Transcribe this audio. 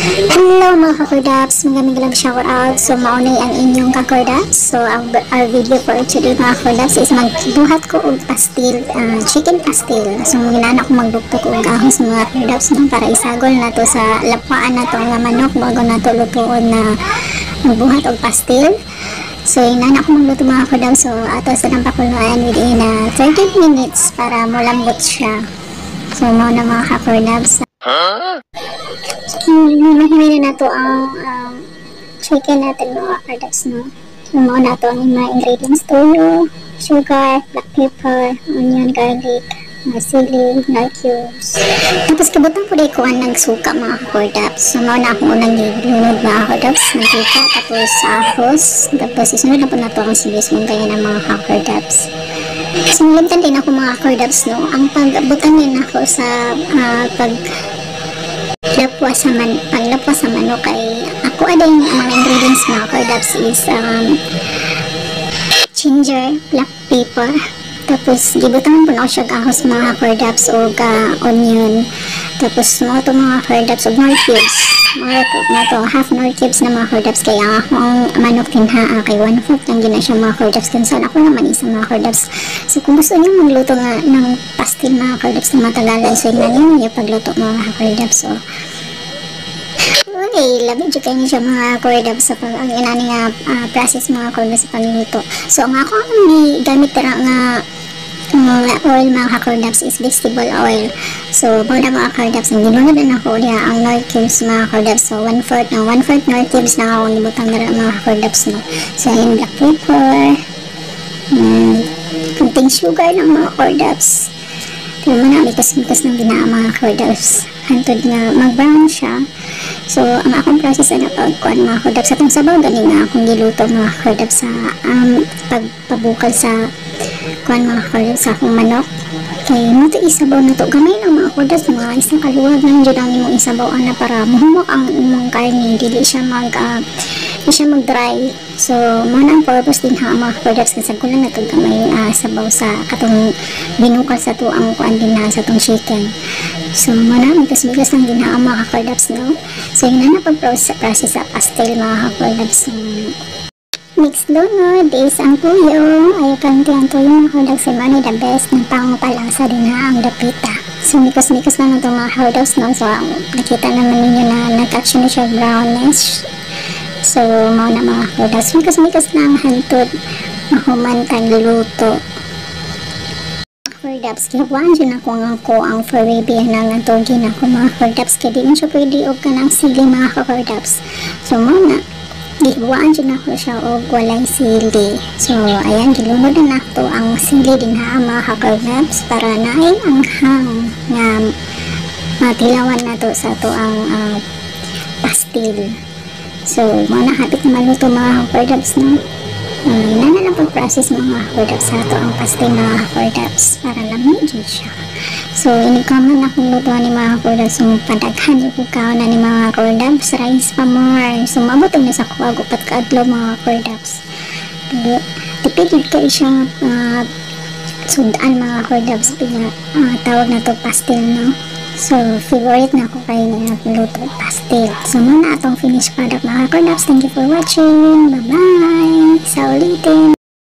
Hello mga kakordaps, magamig shower out. So maunay ang inyong kakordaps. So our video for today mga kakordaps is magbuhat ko og pastil, chicken pastil. So ginana ko magbukto ko og ahos mga kakordaps no, para isagol na to sa lapaan na to nga manok bago na to lutuon na magbuhat og pastil. So inana ko magluto mga kakordaps. So ato sa nang pakuluan within 30 minutes para malambot siya. So mao na mga kakordaps. Mahimili na to ang chicken natin mga kakordaps no. So mao na to ang mga ingredients: toyo, sugar, black pepper, onion, garlic, sili, nut cubes. Tapos kabutan po rin ko ang nagsuka mga kakordaps. So mao na akong unang nilunod mga kakordaps, mantika, tapos ahos, tapos isunod na po na to ang sibuyas mong kaya ng mga kakordaps. Sinuluntan din ako mga kakordaps no, ang pagbutan din ako sa paglapwa sa manok ay ako ading mga ingredients mga kakordaps is ginger, black pepper, tapos gibutan po na ako siya ahos mga kakordaps o onion, tapos mga ito mga kakordaps o nor cubes, mga ito half nor cubes na mga kakordaps. Kaya ang manok tinha kay 1/4 lang gina siya mga kakordaps, kansan ako naman isa mga kakordaps. So kung gusto niyo magluto nga ng pastil mga kakordaps na matagalan, so yun niyo pagluto mga kakordaps. So okay, labi dyan kayo siya mga kakordaps sa ang inani nga process mga kakordaps sa pagluto. So ang ako ang gamit nga oil mga kakordaps is vegetable oil. So muna mga kakordaps, ang ginunod na ako ulit ang nor cubes mga kakordaps. So 1/4 nor cubes na ako nibutang na mga kakordaps no. So ayun, black pepper, kunting sugar ng mga kakordaps. Tignan mo na, mikas-mikas ng ginaa mga kakordaps hantod nga mag-brown siya. So ang akong process na pagkuhan mga kakordaps, atong sabaw ganing nga akong giluto mga kakordaps sa pagpabukal sa kuhan mga kakordaps sa akong manok. Kaya mo ito isabaw na to gamay ng mga kakordaps, mga isang kaluwag lang dyan ang imong isabaw na para mahumok ang imong karne, dili siya mag-dry. So muna ang purpose din ha mga kakordaps, kasi ko lang na ito gamay sabaw sa katong binukal sa to ang kuhan din na sa tong chicken. So muna mikas-mikas lang din ha mga kakordaps no. So yun na pag-process sa pastel mga kakordaps. Next lunod is ang tuyo. Ayaw kanti ang tuyo mga kakordaps, ay money the best ng pangpalasa din ha ang dapita. So mikas-mikas lang itong mga kakordaps no. So nakita naman ninyo na nag-action na siya brownish. So mao na mga kakordaps, mikas-mikas lang hantod mahumantag luto. Kakordaps, kihabuan dyan ako ang Forever na nga togi na ako mga kakordaps, kaya di man siya pwede og kanang sili mga kakordaps. So muna gihibuan dyan ako siya og walay sili. So ayan, gilunod na ako ang sili din ha mga kakordaps para naay ang hang nga matilawan na to sa to ang pastil. So muna hapit na maluto mga kakordaps no. Yun na lang pag-process mga kakordaps sa to ang pastil mga kakordaps para lamig dyan siya. So inikaman akong lutuan ni mga kakordaps, so padaghan yung kukaw na ni mga kakordaps, rice pa more. So mabutong na sa kuwag upat kaadlo mga kakordaps. Tipid yun kayo siyang sudaan mga kakordaps, tawag na to pastil no. So favorite na ako kayo na luto pastil. So muna atong finished product mga kakordaps. Thank you for watching. Bye bye, sa ulitin.